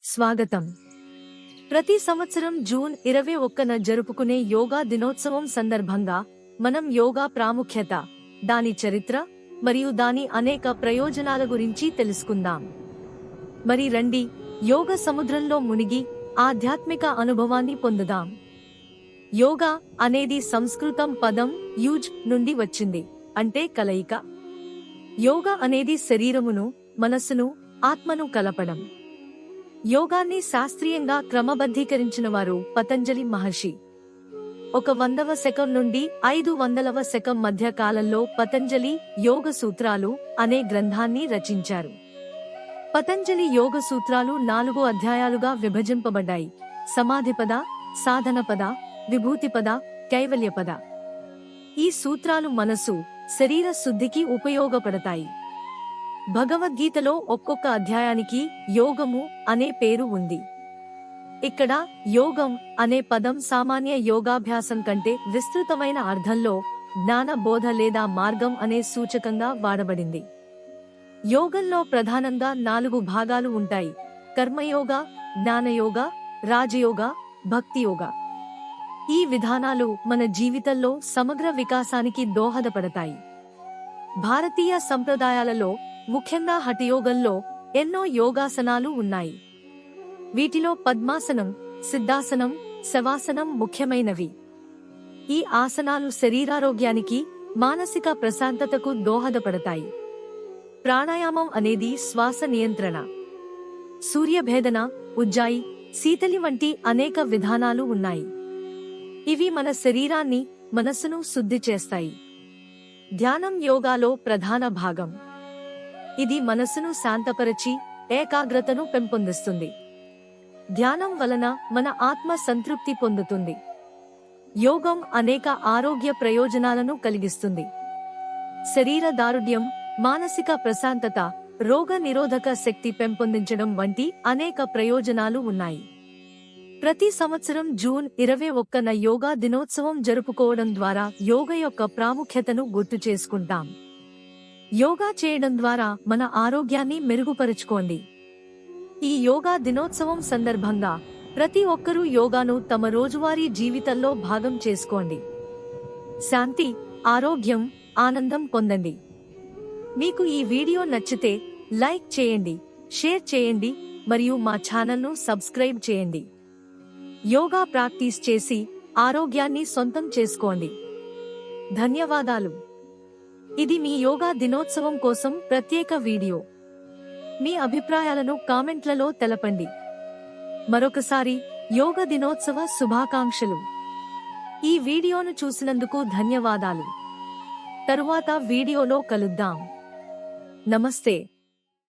స్వాగతం. ప్రతి సంవత్సరం జూన్ 21న జరుపుకునే యోగా దినోత్సవం సందర్భంగా మనం యోగా ప్రాముఖ్యత, దాని చరిత్ర మరియు దాని అనేక ప్రయోజనాల గురించి తెలుసుకుందాం. మరి రండి, యోగ సముద్రంలో మునిగి ఆధ్యాత్మిక అనుభవాన్ని పొందుదాం. యోగా అనేది సంస్కృతం పదం యూజ్ నుండి వచ్చింది, అంటే కలయిక. యోగా అనేది శరీరమును, మనస్సును, ఆత్మను కలపడం. యోగాన్ని శాస్త్రీయంగా క్రమబద్ధీకరించినవారు పతంజలి మహర్షి. 100వ శకం నుండి 500వ శకం మధ్య కాలంలో పతంజలి యోగ సూత్రాలు అనే గ్రంథాన్ని రచించారు. పతంజలి యోగ సూత్రాలు 4 అధ్యాయాలుగా విభజింపబడ్డాయి: సమాధిపద, సాధనపద, విభూతిపద, కైవల్యపద. ఈ సూత్రాలు మనసు, శరీర శుద్ధికి ఉపయోగపడతాయి. భగవద్గీతలో ఒక్కొక్క అధ్యాయానికి యోగము అనే పేరు ఉంది. ఇక్కడ యోగం అనే పదం సామాన్య యోగాభ్యాసం కంటే విస్తృతమైన అర్థంలో జ్ఞాన బోధ లేదా మార్గం అనే సూచకంగా వాడబడింది. యోగంలో ప్రధానంగా 4 భాగాలు ఉంటాయి: కర్మయోగ, జ్ఞానయోగ, రాజయోగ, భక్తియోగ. ఈ విధానాలు మన జీవితంలో సమగ్ర వికాసానికి దోహదపడతాయి. భారతీయ సంప్రదాయాలలో, ముఖ్యంగా హఠయోగంలో ఎన్నో యోగాసనాలు ఉన్నాయి. వీటిలో పద్మాసనం, సిద్ధాసనం, శవాసనం ముఖ్యమైనవి. ఈ ఆసనాలు శరీరారోగ్యానికి, మానసిక ప్రశాంతతకు దోహదపడతాయి. ప్రాణాయామం అనేది శ్వాస నియంత్రణ. సూర్యభేదన, ఉజ్జాయి, శీతలి వంటి అనేక విధానాలు ఉన్నాయి. ఇవి మన శరీరాన్ని, మనస్సును శుద్ధి చేస్తాయి. ధ్యానం యోగాలో ప్రధాన భాగం. ఇది మనస్సును శాంతపరచి ఏకాగ్రతను పెంపొందిస్తుంది. ధ్యానం వలన మన ఆత్మ సంతృప్తి పొందుతుంది. యోగం అనేక ఆరోగ్య ప్రయోజనాలను కలిగిస్తుంది. శరీర దారుఢ్యం, మానసిక ప్రశాంతత, రోగ నిరోధక శక్తి పెంపొందించడం వంటి అనేక ప్రయోజనాలు ఉన్నాయి. ప్రతి సంవత్సరం జూన్ 21న యోగా దినోత్సవం జరుపుకోవడం ద్వారా యోగా యొక్క ప్రాముఖ్యతను గుర్తు చేసుకుంటాం. యోగా చేయడం ద్వారా మన ఆరోగ్యాన్ని మెరుగుపరుచుకోండి. ఈ యోగా దినోత్సవం సందర్భంగా ప్రతి ఒక్కరూ యోగాను తమ రోజువారీ జీవితంలో భాగం చేసుకోండి. శాంతి, ఆరోగ్యం, ఆనందం పొందండి. మీకు ఈ వీడియో నచ్చితే లైక్ చేయండి, షేర్ చేయండి మరియు మా ఛానల్ను సబ్స్క్రైబ్ చేయండి. యోగా ప్రాక్టీస్ చేసి ఆరోగ్యాన్ని సొంతం చేసుకోండి. ధన్యవాదాలు. ఇది మీ యోగా దినోత్సవం కోసం ప్రత్యేక వీడియో. మీ అభిప్రాయాలను కామెంట్లలో తెలపండి. మరొకసారి యోగా దినోత్సవ శుభాకాంక్షలు. ఈ వీడియోను చూసినందుకు ధన్యవాదాలు. తరువాత వీడియోలో కలుద్దాం. నమస్తే.